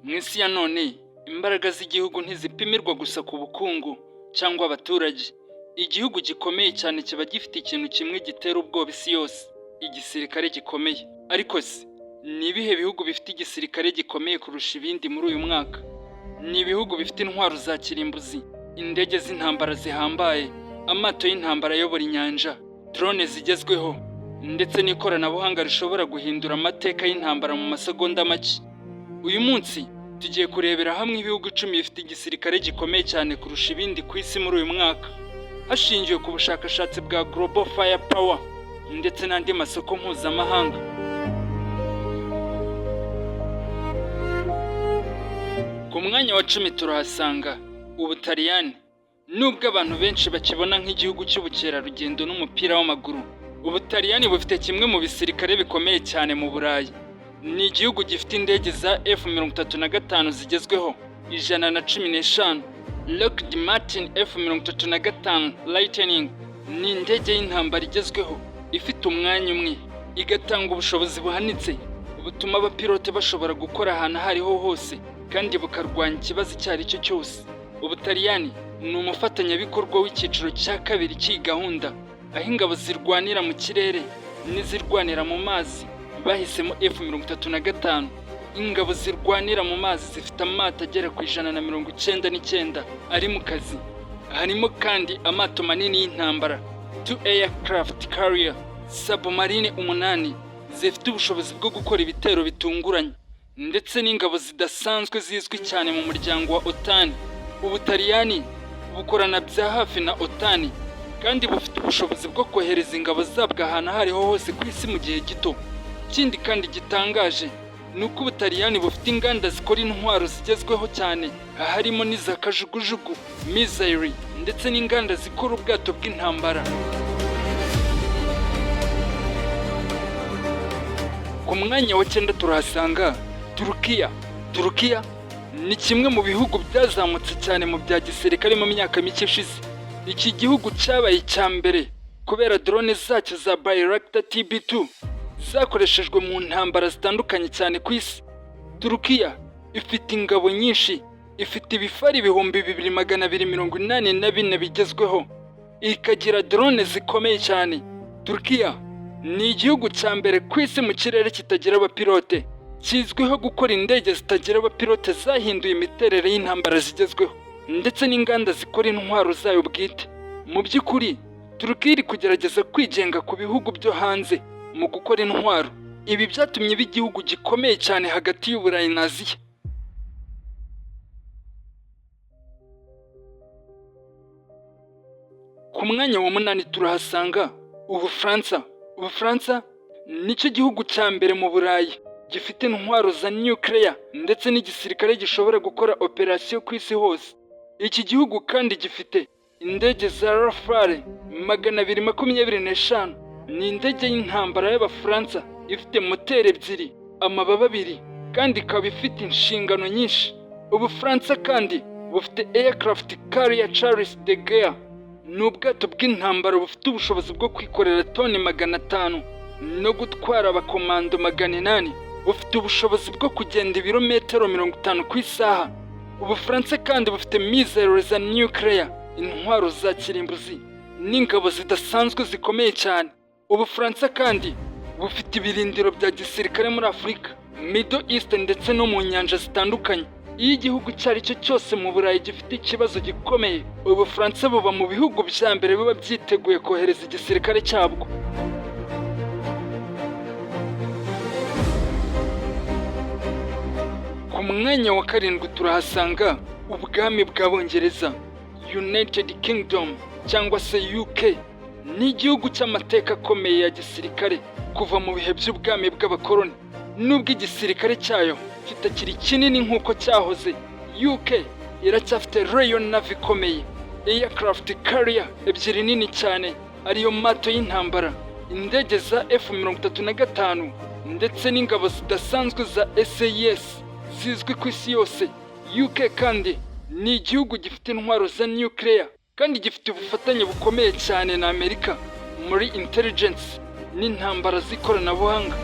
Mu isi ya none imbaraga z'igihugu ntizipimirwa gusa ku bukungu cyangwa abaturage. Igihugu gikomeye cyane kiba gifite ikintu kimwe gitera ubwoba isi yose: igisirikare gikomeye. Ariko se ni ibihe bihugu bifite igisirikare gikomeye kurusha ibindi muri uyu mwaka? Ni ibihugu bifite intwaro za kirimbuzi, indege z'intambara zihambaye, amato y'intambara ayobora inyanja, drone zigezweho, ndetse n'ikoranabuhanga rishobora guhindura amateka y'intambara mu masegonda make. Uyu munsi tugiye kurebera hamwe ibihugu 10 bifite igisirikare gikomeye cyane kurusha ibindi ku isi muri uyu mwaka, hashingiwe ku bushakashatsi bwa Global Firepower ndetse n'andi masoko mpuzamahanga. Ku mwanya wa 10 turahasanga Ubutaliyani. Nubwo abantu benshi bakibona nk'igihugu cy'ubukerarugendo n'umupira w'amaguru, Ubutaliyani bufite kimwe mu bisirikare bikomeye cyane mu Burayi. Ni igihugu gifite indege za F-35 zigezweho 115, Lockheed Martin F-35 Lightning. Ni indege y'intambara igezweho ifite umwanya umwe, igatanga ubushobozi buhanitse butuma abapilote bashobora gukora ahantu hariho hose kandi bukarwanya ikibazo icyo ari cyo cyose. Ubutaliyani ni umufatanyabikorwa w'icyiciro cya kabiri cy'iyi gahunda, aho ingabo zirwanira mu kirere n'izirwanira mu mazi bahisemo F-35. Ingabo zirwanira mu mazi zifite amato agera ku 199 ari mu kazi. Harimo kandi amato manini y'intambara, 2 aircraft carrier, submarine 8 zifite ubushobozi bwo gukora ibitero bitunguranye, ndetse n'ingabo zidasanzwe zizwi cyane mu muryango wa OTAN. Ubutaliyani bukorana bya hafi na OTAN kandi bufite ubushobozi bwo kohereza ingabo zabwo ahantu hariho hose ku isi mu gihe gito. Ikindi kandi gitangaje ni uko Ubutaliyani bufite inganda zikora intwaro zigezweho cyane, harimo n'iza kajugujugu, missile, ndetse n'inganda zikora ubwato bw'intambara. Ku mwanya wa 9 turahasanga Turukiya. Turukiya ni kimwe mu bihugu byazamutse cyane mu bya gisirikare mu myaka mike ishize. Iki gihugu cyabaye icya mbere kubera drone zacyo za Bayraktar TB2 zakoreshejwe mu ntambara zitandukanye cyane ku isi. Turukiya ifite ingabo nyinshi, ifite ibifari 2284 bigezweho, ikagira drone zikomeye cyane. Turukiya ni igihugu cya mbere ku isi mu kirere kitagira abapilote, kizwiho gukora indege zitagira abapilote zahinduye imiterere y'intambara zigezweho, ndetse n'inganda zikora intwaro zayo bwite. Mu by'ukuri Turukiya iri kugerageza kwigenga ku bihugu byo hanze mu gukora intwaro. Ibi byatumye iba igihugu gikomeye cyane hagati y'Uburayi na Aziya. Ku mwanya wa 8 turahasanga Ubufaransa. Ubufaransa nicyo gihugu cya mbere mu Burayi gifite intwaro za nuclear ndetse n'igisirikare gishobora gukora operasiyo ku isi hose. Iki gihugu kandi gifite indege za Rafale 225. Ni indege y'intambara y'Abafaransa ifite moteri 2, amababa 2, kandi ikaba ifite inshingano nyinshi. Ubufaransa kandi bufite aircraft carrier Charles de Gaulle. Ni ubwato bw'intambara bufite ubushobozi bwo kwikorera toni 500 no gutwara abakomando 800. Bufite ubushobozi bwo kugenda ibirometero 50 ku isaha. Ubufaransa kandi bufite missile za nuclear, intwaro za kirimbuzi, n'ingabo zidasanzwe zikomeye cyane. Ubufaransa kandi bufite ibirindiro bya gisirikare muri Afurika, Middle East ndetse no mu nyanja zitandukanye. Iyo igihugu icyo ari cyo cyose mu Burayi gifite ikibazo gikomeye, Ubufaransa buba mu bihugu bya mbere biba byiteguye kohereza igisirikare cyabwo. Ku mwanya wa 7 turahasanga ubwami bw'Abongereza, United Kingdom cyangwa se UK. Ni igihugu cy'amateka akomeye ya gisirikare kuva mu bihe by'ubwami bw'abakoloni. Nubwo igisirikare cyayo kitakiri kinini nk'uko cyahoze, UK iracyafite Royal Navy ikomeye, aircraft carrier 2 nini cyane ariyo mato y'intambara, indege za F-35 ndetse n'ingabo zidasanzwe za SAS zizwi ku isi yose. UK kandi ni igihugu gifite intwaro za nuclear kandi gifite ubufatanye bukomeye cyane na Amerika muri intelligence n'intambara z'ikoranabuhanga.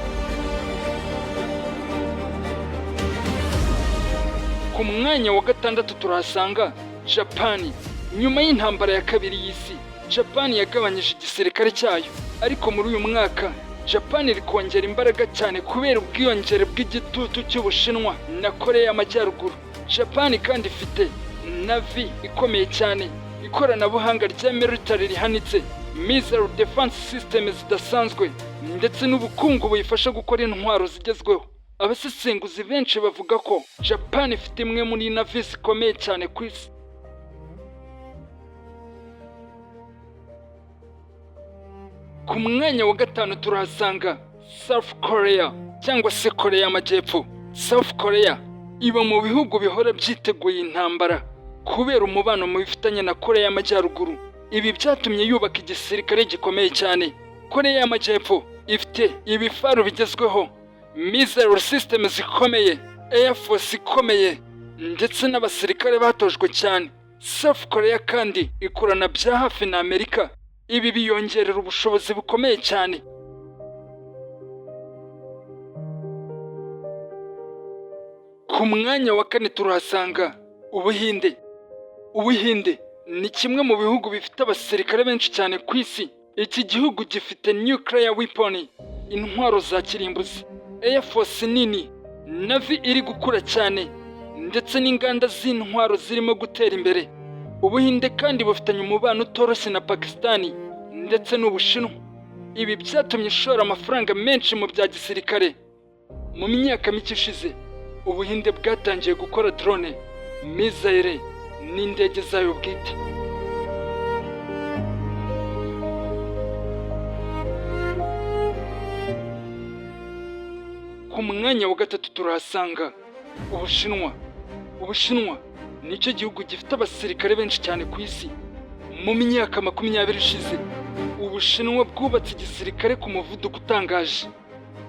Ku mwanya wa gatandatu turahasanga Japani. Nyuma y'intambara ya kabiri y'isi, Japani yagabanyije igisirikare cyayo, ariko muri uyu mwaka Japani iri kongera imbaraga cyane kubera ubwiyongere bw'igitutu cy'Ubushinwa na Korea y'Amajyaruguru. Japani kandi ifite Navy ikomeye cyane, ikoranabuhanga rya military rihanitse, missile defense system zidasanzwe, ndetse n'ubukungu buyifasha gukora intwaro zigezweho. Abasesenguzi benshi bavuga ko Japani ifite imwe muri Navy zikomeye cyane ku isi. Ku mwanya wa gatanu turahasanga South Korea cyangwa se Korea y'Amajyepfo. South Korea iba mu bihugu bihora byiteguye intambara kubera umubano mu bifitanye na Korea y'Amajyaruguru. Ibi byatumye yubaka igisirikare gikomeye cyane. Korea y'Amajyepfo ifite ibifaru bigezweho, missile system zikomeye, air force ikomeye, ndetse n'abasirikare batojwe cyane. South Korea kandi ikorana bya hafi na Amerika. Ibi biyongerera ubushobozi bukomeye cyane. Ku mwanya wa kane turahasanga Ubuhinde. Ubuhinde ni kimwe mu bihugu bifite abasirikare benshi cyane ku isi. Iki gihugu gifite nuclear weapon, intwaro za kirimbuzi, air force nini, navy iri gukura cyane, ndetse n'inganda z'intwaro zirimo gutera imbere. Ubuhinde kandi bufitanye umubano utoroshye na Pakistani ndetse n'Ubushinwa. Ibi byatumye ishora amafaranga menshi mu bya gisirikare. Mu myaka mike ishize, Ubuhinde bwatangiye gukora drone, missile n'indege zayo bwite. Ku mwanya wa gatatu turahasanga Ubushinwa. Ubushinwa nicyo gihugu gifite abasirikare benshi cyane ku isi. Mu myaka 20 ishize, Ubushinwa bwubatse igisirikare ku muvuduko utangaje.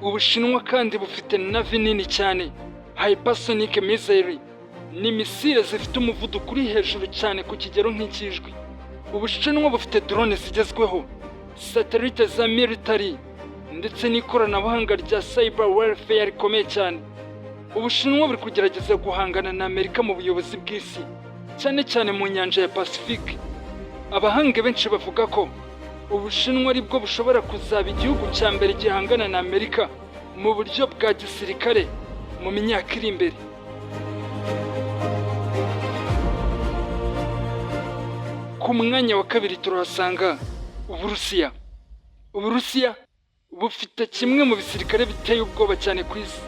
Ubushinwa kandi bufite Navy nini cyane, hypersonic missile, ni misile zifite umuvuduko uri hejuru cyane ku kigero nk'ikijwi. Ubushinwa bufite drone zigezweho, satellite za military, ndetse n'ikoranabuhanga rya cyber warfare rikomeye cyane. Ubushinwa buri kugerageza guhangana na Amerika mu buyobozi bw'isi, cyane cyane mu nyanja ya Pacific. Abahanga benshi bavuga ko Ubushinwa aribwo bushobora kuzaba igihugu cya mbere gihangana na Amerika mu buryo bwa gisirikare mu myaka iri imbere. Ku mwanya wa kabiri turahasanga Uburusiya. Uburusiya bufite kimwe mu bisirikare biteye ubwoba cyane ku isi.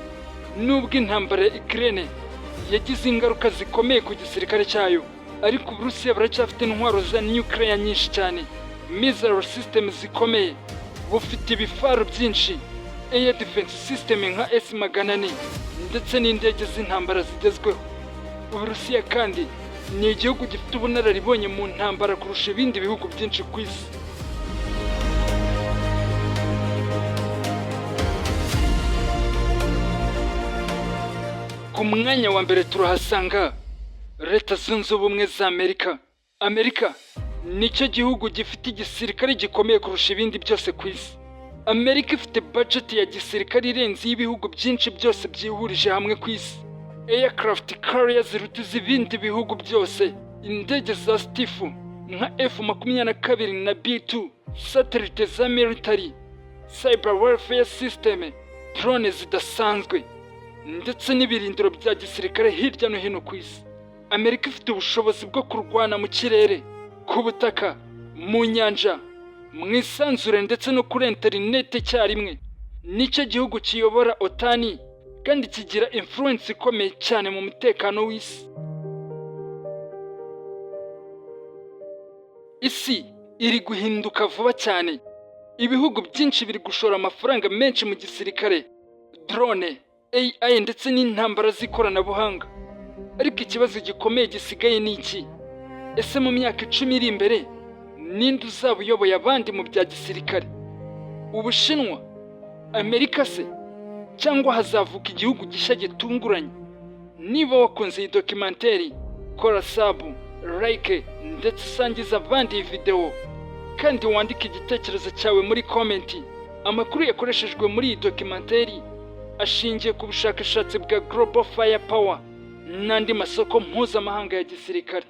Nubwo intambara ya Ukraine yagize ingaruka zikomeye ku gisirikare cyayo, ariko Uburusiya buracyafite intwaro za nuclear nyinshi cyane, missile system zikomeye, bufite ibifaru byinshi, air defense system nka S-400, ndetse n'indege z'intambara zigezweho. Uburusiya kandi ni igihugu gifite ubunararibonye mu ntambara kurusha ibindi bihugu byinshi ku isi. Ku mwanya wa mbere turahasanga Leta Zunze Ubumwe za Amerika. Amerika nicyo gihugu gifite igisirikare gikomeye kurusha ibindi byose ku isi. Amerika ifite budget ya gisirikare irenze y'ibihugu byinshi byose byihurije hamwe ku isi. Aircraft carriers ziruta ibindi bihugu byose, indege za Stifu nka F-22 na B-2, satellite za military, cyber warfare system, drone zidasanzwe, ndetse n'ibirindiro bya gisirikare hirya no hino ku isi. Amerika ifite ubushobozi bwo kurwana mu kirere, ku butaka, mu nyanja, mu isanzure, ndetse no kuri interineti icyarimwe. Nicyo gihugu kiyobora OTAN kandi kigira influence ikomeye cyane mu mutekano w'isi. Isi iri guhinduka vuba cyane. Ibihugu byinshi biri gushora amafaranga menshi mu gisirikare, drone, AI ndetse n'intambara z'ikoranabuhanga. Ariko ikibazo gikomeye gisigaye ni iki? Ese mu myaka 10 iri imbere ninde uzaba uyoboye abandi mu bya gisirikare? Ubushinwa, Amerika se, cyangwa hazavuka igihugu gishya gitunguranye? Niba wakunze iyi documentary, kora sub, like, ndetse usangiza abandi iyi video, kandi wandike igitekerezo cyawe muri comment. Amakuru yakoreshejwe muri iyi documentary ashingiye ku bushakashatsi bwa Global Firepower, n'andi masoko mpuzamahanga ya gisirikare.